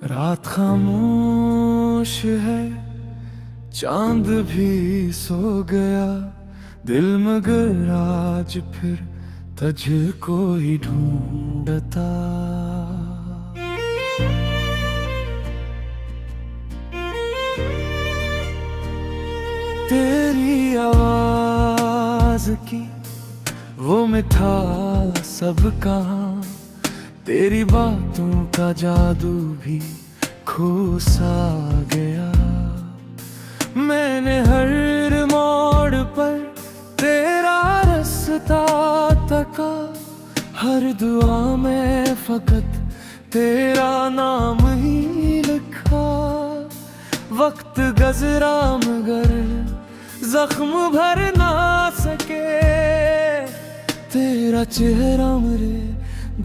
रात खामोश है, चांद भी सो गया, दिल मगर आज फिर तुझको ही ढूंढता। तेरी आवाज की वो मिठास सब कहाँ, तेरी बातों का जादू भी खो सा गया। मैंने हर मोड़ पर तेरा रास्ता तका, हर दुआ में फकत तेरा नाम ही लिखा। वक्त गजरा मगर जख्म भर ना सके, तेरा चेहरा मेरे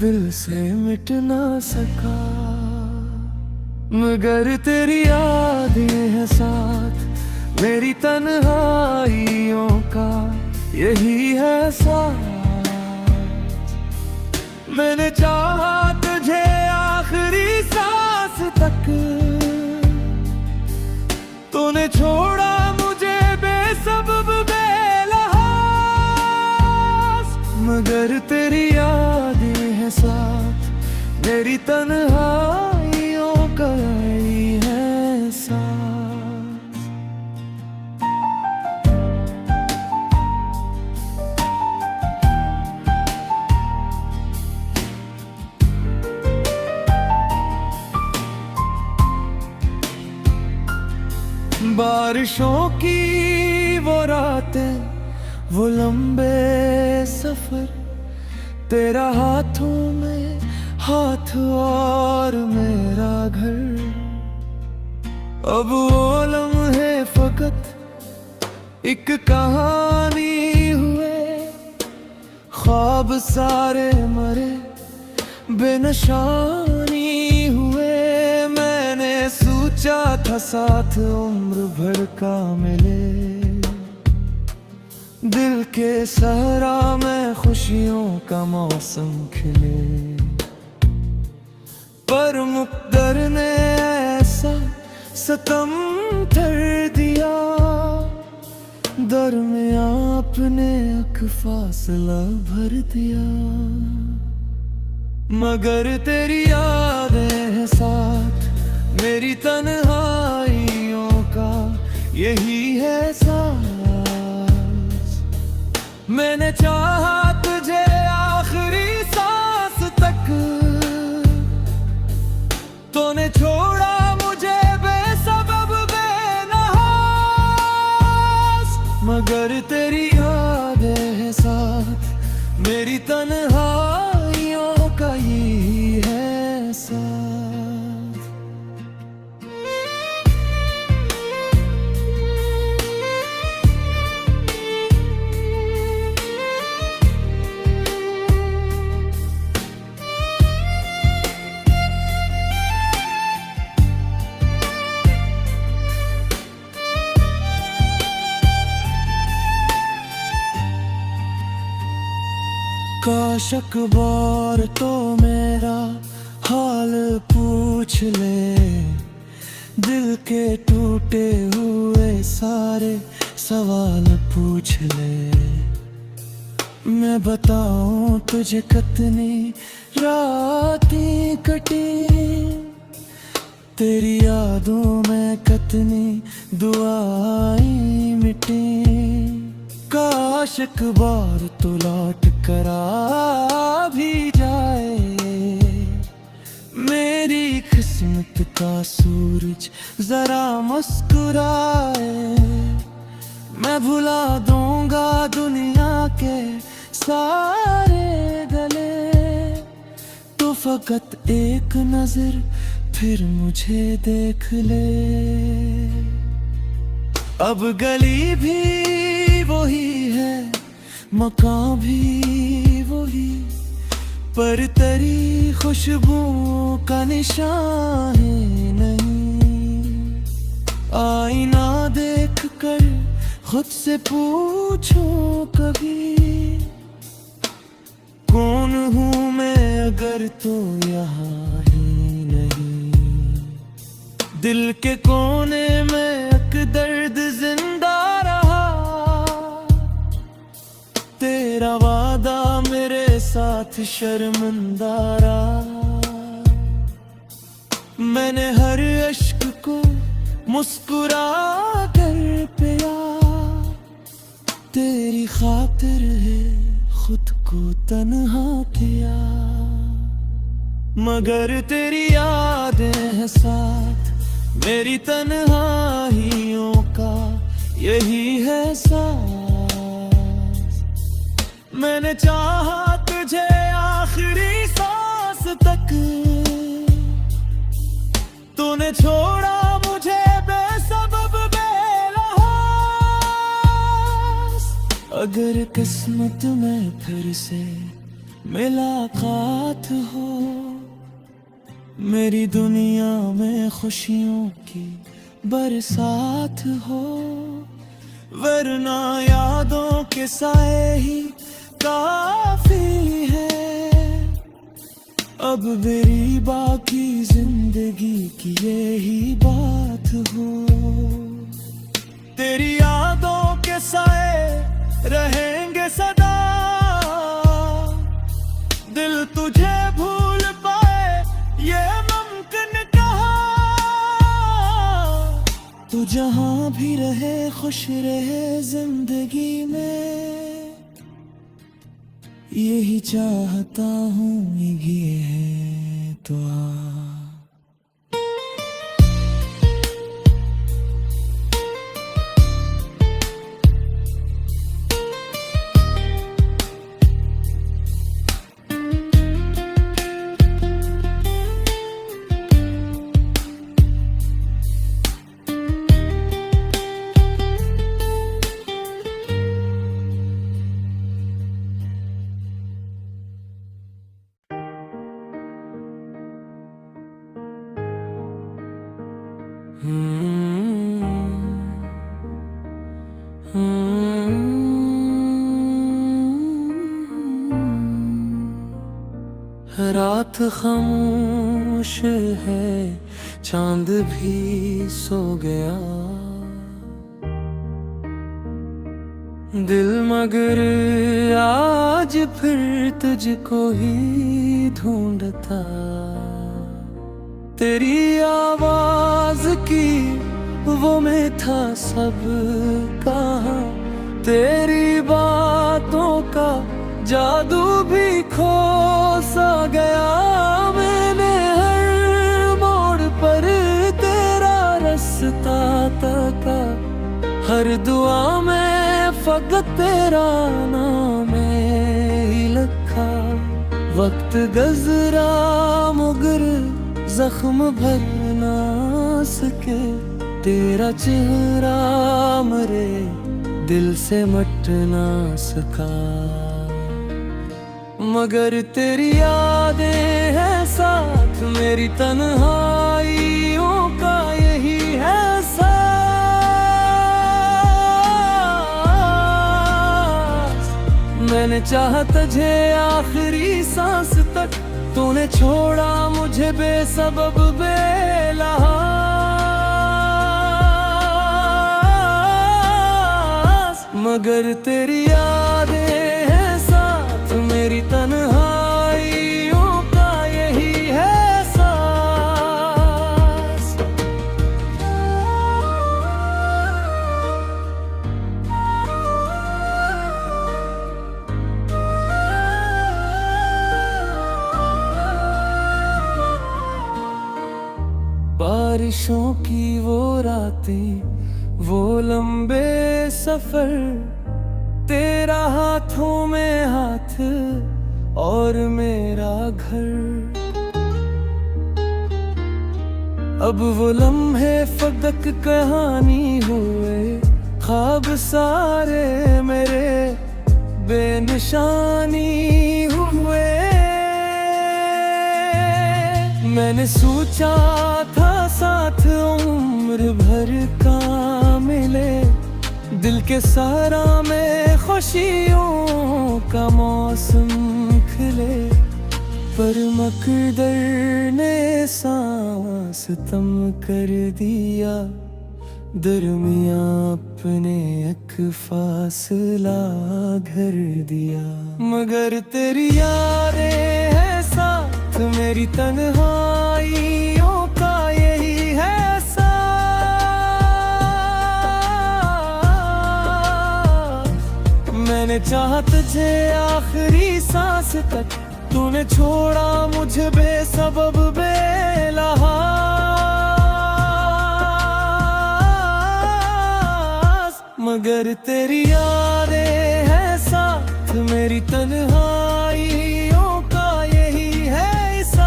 दिल से मिट ना सका। मगर तेरी यादें हैं साथ मेरी तन्हाइयों का, यही है साथ। मैंने चाहा तुझे आखिरी सांस तक, तूने छोड़ा मुझे बेसबब बेलहास। मगर तेरी यादें हैं साथ मेरी तन्हाइयों का, ही है साथ। बारिशों की वो रातें, वो लंबे सफर, तेरा हाथों में हाथ और मेरा घर। अब वो लम्हे फकत एक कहानी हुए, ख्वाब सारे मरे बेनिशानी हुए। मैंने सोचा था साथ उम्र भर का मिले, दिल के सहरा में खुशियों का मौसम खिले। पर मुक़द्दर ने ऐसा सितम कर दिया, दरमियां अपने एक फासला भर दिया। मगर तेरी यादें हैं साथ मेरी तन्हाइयों का, यही है साथ। मैंने चाहा तुझे आखिरी सांस तक, तूने छोड़ा मुझे बेसबब बेनहास। मगर तेरी यादें हैं साथ मेरी तन्हाइयों का, ही है साथ। काश अखबार तो मेरा हाल पूछ ले, दिल के टूटे हुए सारे सवाल पूछ ले। मैं बताऊं तुझे कितनी रातें कटी, तेरी यादों में कितनी दुआएं मिटी। काश एक बार तो लौट कर आ भी जाए, मेरी किस्मत का सूरज जरा मुस्कुराए। मैं भुला दूंगा दुनिया के सारे गले, तो फकत एक नजर फिर मुझे देख ले। अब गली भी वही है, मकान भी वही, पर तेरी खुशबू का निशान नहीं। आईना देख कर खुद से पूछो कभी, कौन हूँ मैं अगर तो यहाँ ही नहीं। दिल के कोने में एक दर्द जिंदा रहा। तेरा वादा मेरे साथ शर्मिंदा रहा। मैंने हर अश्क को मुस्कुरा कर पिया। तेरी खातिर है खुद को तन्हा किया। मगर तेरी यादें हैं साथ मेरी तन्हाइयों का यही है साथ। मैंने चाहा तुझे आखिरी सांस तक, तूने छोड़ा मुझे बेसबब बेलहास। अगर किस्मत में फिर से मुलाकात हो, मेरी दुनिया में खुशियों की बरसात हो, वरना यादों के साए ही काफी है। अब मेरी बाकी जिंदगी की यही बात हो। तेरी यादों के साए रहेंगे सदा। दिल तुझे भूल पाए ये मुमकिन कहा। तू जहां भी रहे खुश रहे जिंदगी में, यही चाहता हूँ ये है तो रात खामोश है, चांद भी सो गया। दिल मगर आज फिर तुझको ही ढूंढता। तेरी आवाज की वो में था सब कहाँ। तेरी बातों का जादू भी खो सा गया। मैंने हर मोड़ पर तेरा रास्ता तका। हर दुआ में फकत तेरा नाम ही लिखा। वक्त गुज़रा मगर जख्म भर ना सके। तेरा चेहरा मरे दिल से मट ना सका। मगर तेरी यादें हैं साथ मेरी तन्हाइयों का यही है साथ। मैंने चाहा तुझे आखिरी सांस तक, तूने छोड़ा मुझे बेसबब बेलहास। मगर तेरी यादें हैं साथ मेरी तन्हाइयों का यही है सास। बारिशों की वो रातें, वो लंबे सफर, तेरा हाथों में हाथ और मेरा घर। अब वो लम्हे फदक कहानी हुए, ख्वाब सारे मेरे बेनिशानी हुए। मैंने सोचा था साथ उम्र भर का मिले। दिल के सारा में खुशियों का मौसम खिले। पर मकदर ने सांस तम कर दिया, दरमिया अपने एक फासला घर दिया। मगर तेरी यादें है साथ मेरी तन्हाइयों का यही है एहसास। मैंने चाहा तुझे आखिरी सांस तक, तूने छोड़ा मुझे बेसबब बेलहास। मगर तेरी यादें है साथ मेरी तन्हाइयों का यही है एहसास।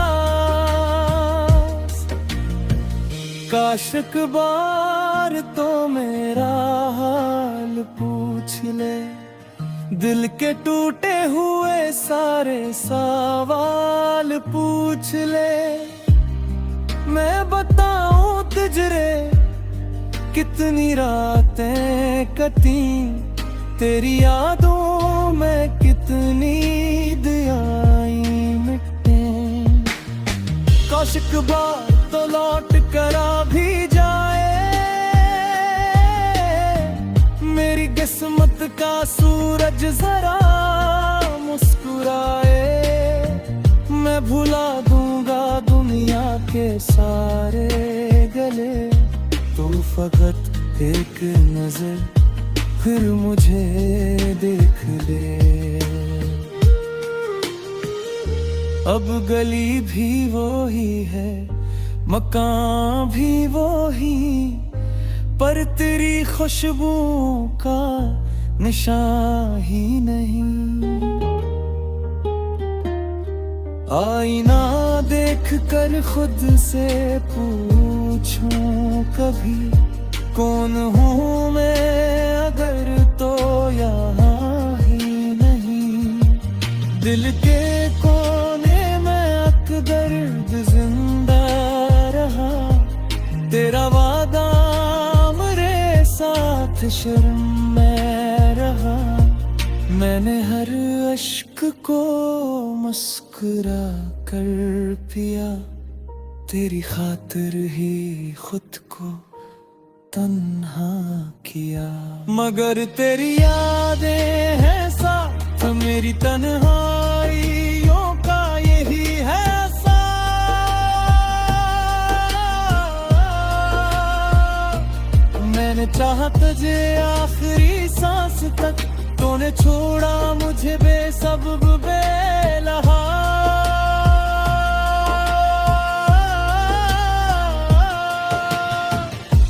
काश एक बार तो मेरा हाल पूछ ले, दिल के टूटे हुए सारे सवाल पूछ ले। मैं बताऊं तुझे कितनी रातें कटी, तेरी यादों में कितनी दियाई मिटे। काश एक बार तो लौट कर आ भी जाए, मेरी किस्मत का सूरज जरा मुस्कुराए। मैं भुला दूंगा दुनिया के सारे गले, तू फकत एक नजर फिर मुझे देख ले। अब गली भी वो ही है, मकान भी वो ही, पर तेरी खुशबू का निशान ही नहीं। आईना देख कर खुद से पूछूं कभी, कौन हूँ मैं अगर तो यहाँ ही नहीं। दिल के कोने में अकदर्द जिंदा रहा, तेरा वादा मेरे साथ शर्म में रहा। मैंने हर अश्क को मुस्कुरा कर पिया, तेरी खातिर ही खुद को तन्हा किया। मगर तेरी यादें हैं साथ मेरी तन्हाइयों का यही है एहसास। मैंने चाहा तुझे आखिरी सांस तक, तूने छोड़ा मुझे बेसबब बेलहास।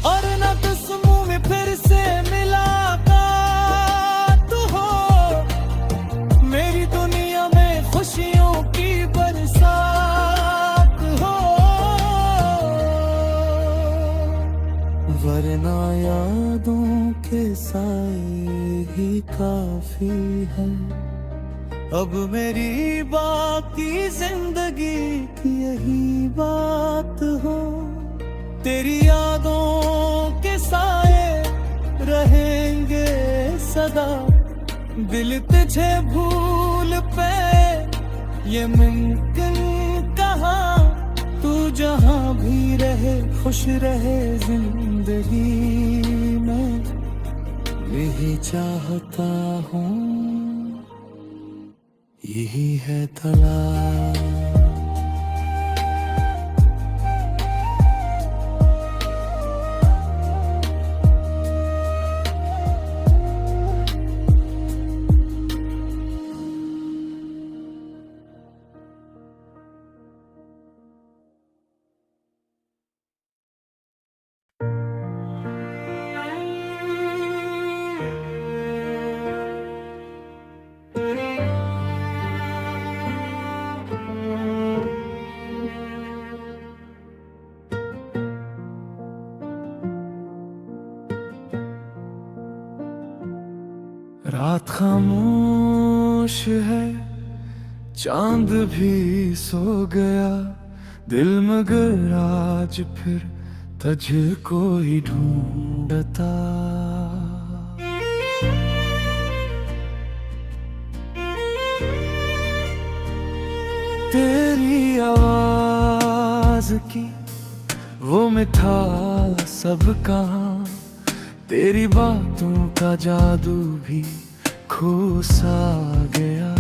और न किस मुंह में फिर से मुलाकात हो, मेरी दुनिया में खुशियों की बरसात हो। वरना यादों के साए ही काफी है, अब मेरी बाकी जिंदगी की यही बात हो। तेरी यादों के साए रहेंगे सदा, दिल तुझे भूल पे ये मुमकिन कहाँ। तू जहाँ भी रहे खुश रहे जिंदगी में, यही चाहता हूँ, यही है तलाश। रात खामोश है, चांद भी सो गया, दिल मगर आज फिर तुझको ही ढूंढता। तेरी आवाज की वो मिठास सब कहाँ, तेरी बातों का जादू भी खो सा गया।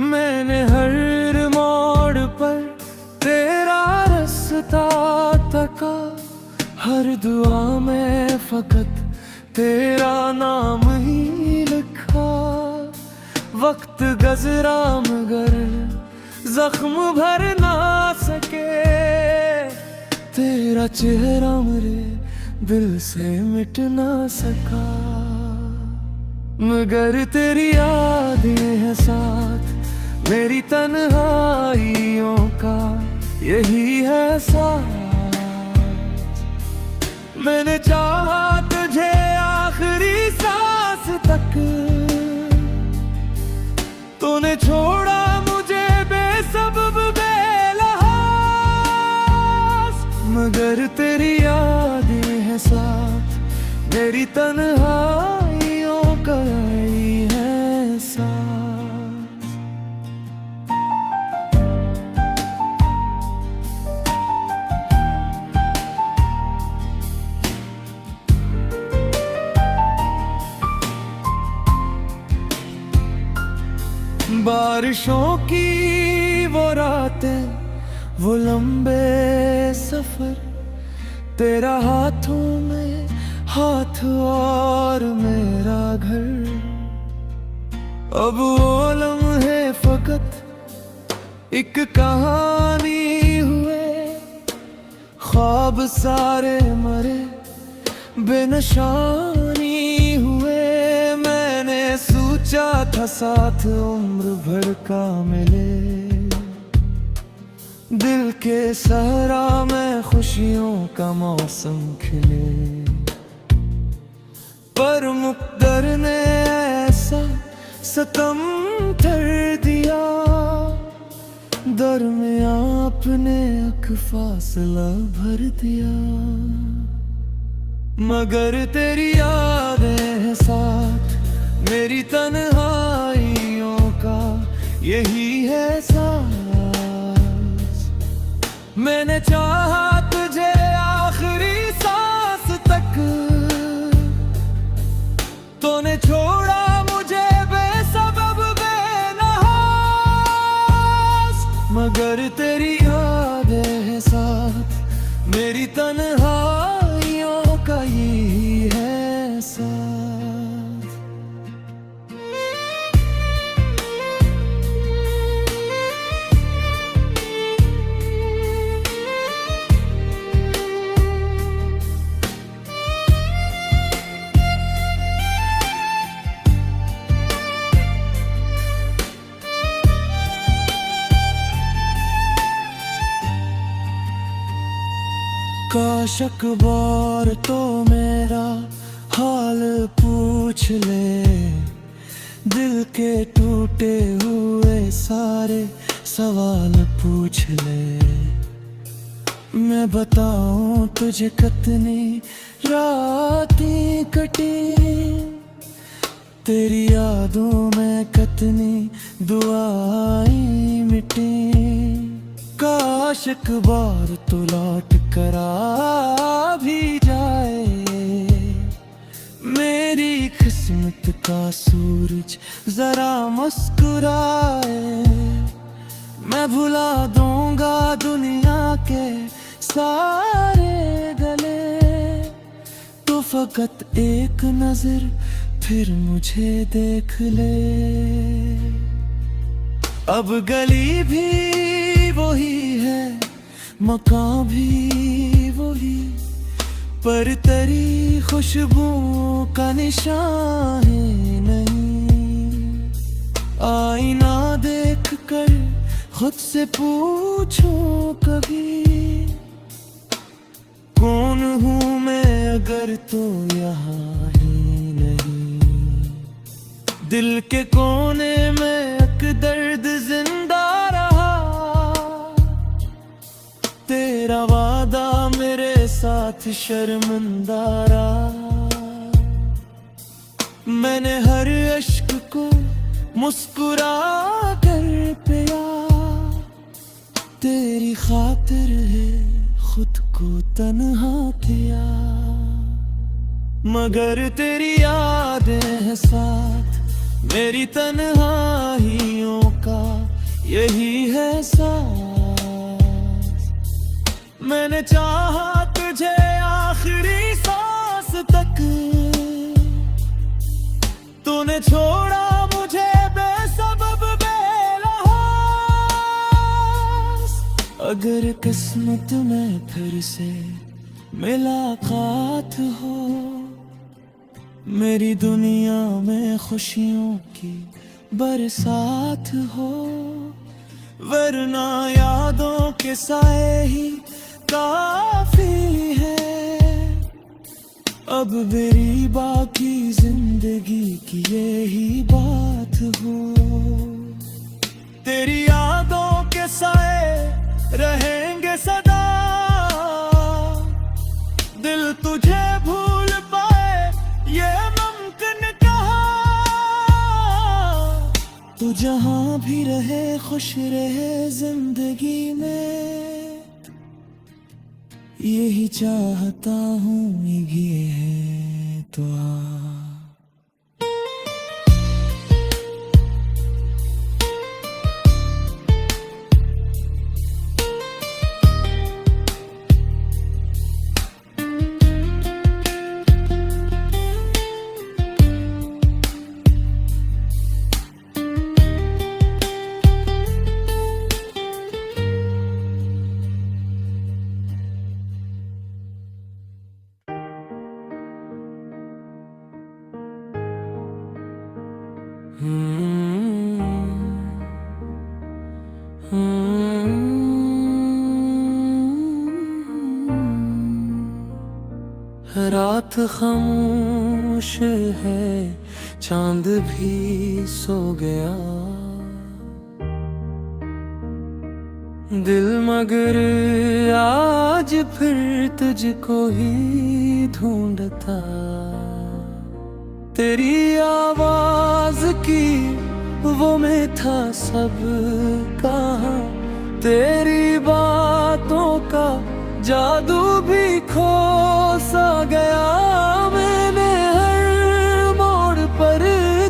मैंने हर मोड़ पर तेरा रास्ता तका, हर दुआ में फकत तेरा नाम ही लिखा। वक्त गजरा मगर जख्म भर ना सके, तेरा चेहरा मेरे दिल से मिट ना सका। मगर तेरी यादें हैं साथ मेरी तन्हाइयों का, यही है साथ। मैंने चाहा तुझे आखिरी सांस तक, तूने छोड़ा मुझे बेसबब बेलहास। मगर तेरी यादें हैं साथ मेरी तन्हाइयों का, यही है साथ। बारिशों की वो रातें, वो लंबे सफर, तेरा हाथों में हाथ और मेरा घर। अब वो लम्हे फकत एक कहानी हुए, ख्वाब सारे मरे बेनशानी हुए। मैंने सोचा था साथ उम्र भर का मिले, दिल के सहरा में खुशियों का मौसम खिले। पर मुक़द्दर ने ऐसा सितम कर दिया, दरमियां अपने अक फासला भर दिया। मगर तेरी यादें हैं साथ मेरी तन्हाइयों का, यही है साथ। मैंने चाहा तुझे आखिरी सांस तक, तूने छोड़ा मुझे बेसबब बेनहास। मगर तेरी यादें हैं साथ मेरी तन्हाइयों का, यही है साथ। काश अखबार तो मेरा हाल पूछ ले, दिल के टूटे हुए सारे सवाल पूछ ले। मैं बताऊं तुझे कितनी रातें कटी, तेरी यादों में कितनी दुआएं मिटी। काश एक बार तो लौट कर आ भी जाए, मेरी किस्मत का सूरज जरा मुस्कुराए। मैं भुला दूंगा दुनिया के सारे गले, तो फकत एक नजर फिर मुझे देख ले। अब गली भी वही है, मकान भी वही, पर तेरी खुशबू का निशान नहीं। आईना देख कर खुद से पूछो कभी, कौन हूँ मैं अगर तो यहाँ ही नहीं। दिल के कोने में एक दर्द जिंदा रहा, तेरा वादा मेरे साथ शर्मिंदा रहा। मैंने हर अश्क को मुस्कुरा कर पिया, तेरी खातिर है खुद को तन्हा किया, मगर तेरी यादें हैं साथ मेरी तन्हाइयों का यही है साथ। मैंने चाहा तुझे आखिरी सांस तक, तूने छोड़ा मुझे बेसबब बेलहास। अगर किस्मत में फिर से मुलाकात हो, मेरी दुनिया में खुशियों की बरसात हो, वरना यादों के साए ही काफी है। अब मेरी बाकी जिंदगी की यही बात हो, तेरी यादों के साए रहेंगे सदा। दिल तुझे भूल पाए ये मुमकिन कहाँ, तू जहाँ भी रहे खुश रहे जिंदगी में, यही चाहता हूँ ये है तो रात खामोश है, चांद भी सो गया, दिल मगर आज फिर तुझको ही ढूंढता। तेरी आवाज की वो में था सब कहाँ, तेरी बातों का जादू भी खो सा गया। मैंने हर मोड़ पर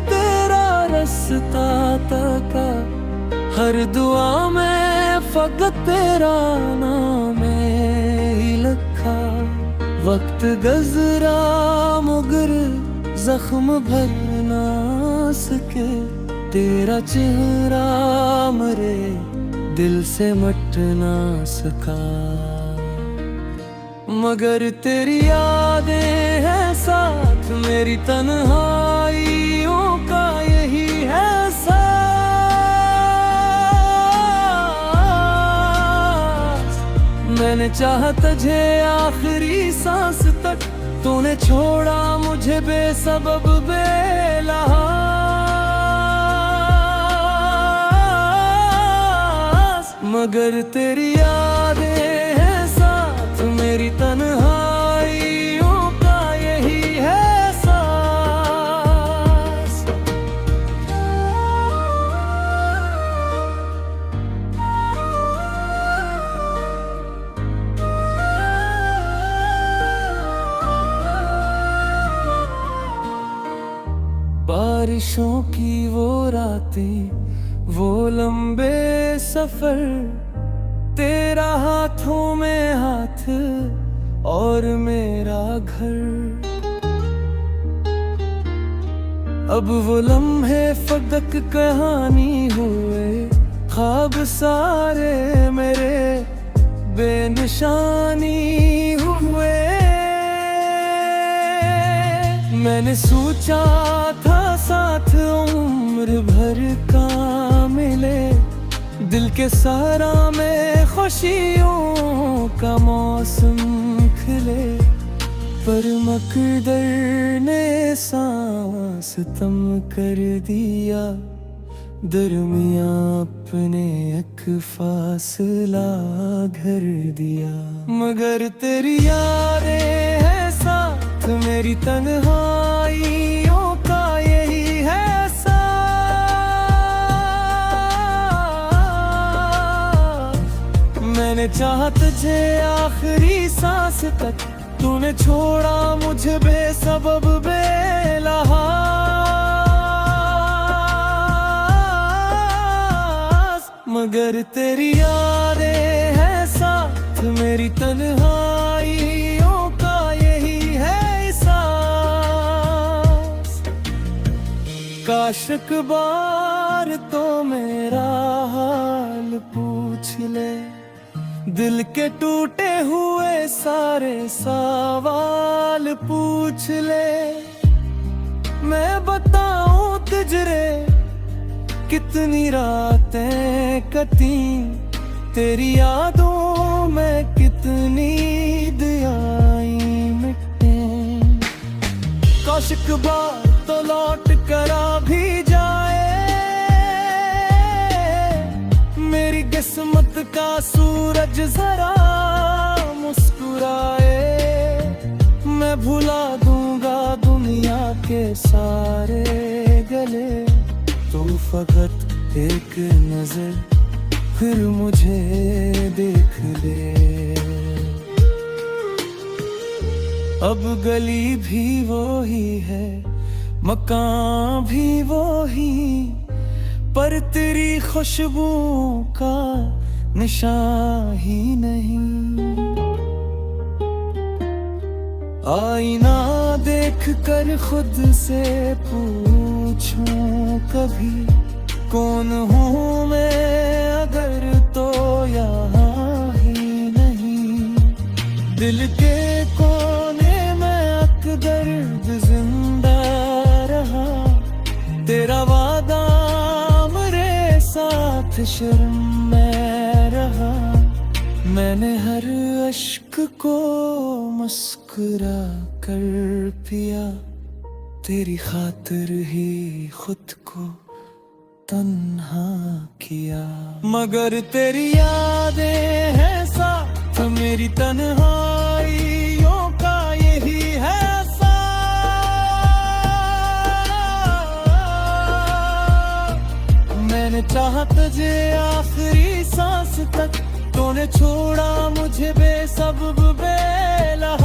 तेरा रास्ता तका, हर दुआ में फकत तेरा नाम ही लिखा। वक्त गुज़रा मगर जख्म भर ना सके, तेरा चेहरा मरे दिल से मट ना सका। मगर तेरी यादें हैं साथ मेरी तन्हाइयों का यही है साथ। मैंने चाहा तुझे आखिरी सांस तक, तूने छोड़ा मुझे बेसबब बेलहास। मगर तेरी यादें हैं साथ मेरी तन्हाइयों का यही है सास। बारिशों की वो रातें, वो लंबे सफर, तेरा हाथों में हाथ और मेरा घर। अब वो लम्हे फदक कहानी हुए, ख्वाब सारे मेरे बेनिशानी हुए। मैंने सोचा था साथ उम्र भर का मिले, दिल के सहारा में खुशियों का मौसम खिले। पर मकदर ने सांस तम कर दिया, दरमियां अपने एक फासला घर दिया। मगर तेरी यादें हैं साथ मेरी तन्हाइयों का यही है मैंने चाहा तुझे आखिरी सांस तक, तूने छोड़ा मुझे बेसबब बेलहास। मगर तेरी यादें हैं साथ, मेरी तन्हाइयों का यही है एहसास। काश एक बार तो मेरा हाल पूछ ले, दिल के टूटे हुए सारे सवाल पूछ ले। मैं बताऊं तुझरे कितनी रातें कटी, तेरी यादों में कितनी दियाई मिटे। काश एक बार तो लौट कर आ भी जाए, मेरी किस्मत का सूरज जरा मुस्कुराए। मैं भुला दूंगा दुनिया के सारे गले, तू फकत एक नजर फिर मुझे देख ले। अब गली भी वही है, मकान भी वही, पर तेरी खुशबू का निशान ही नहीं। आईना देख कर खुद से पूछूं कभी, कौन हूँ मैं अगर तो यहाँ ही नहीं। दिल के कोने में अक्सर जिंदा रहा, तेरा वादा साथ शर्म में रहा। मैंने हर अश्क को मुस्कुरा कर पिया, तेरी खातिर ही खुद को तन्हा किया। मगर तेरी यादें हैं साथ, मेरी तन्हाइयों का यही है मैंने चाहा तुझे आखिरी सांस तक, तूने छोड़ा मुझे बेसबब बेलहास।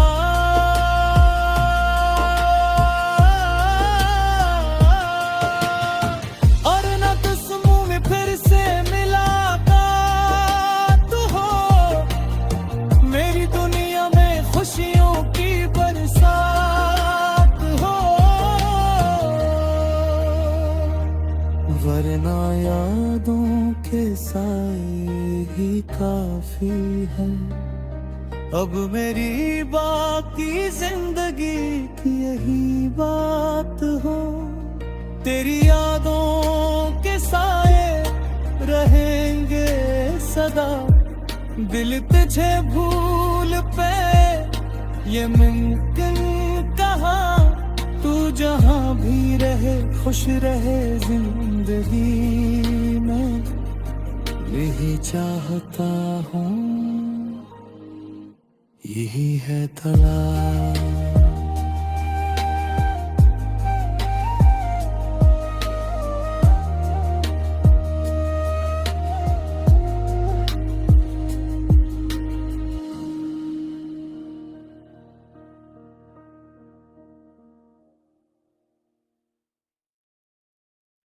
और न किस मुंह में फिर से मुलाकात हो, मेरी दुनिया में खुशियों की बरसात हो। वरना यादों के साए ही काफी है, अब मेरी बाकी जिंदगी की यही बात हो। तेरी यादों के साए रहेंगे सदा, दिल तुझे भूल पे ये मुमकिन कहाँ। तू जहाँ भी रहे खुश रहे जिंदगी में, यही चाहता हूँ, यही है तलाश।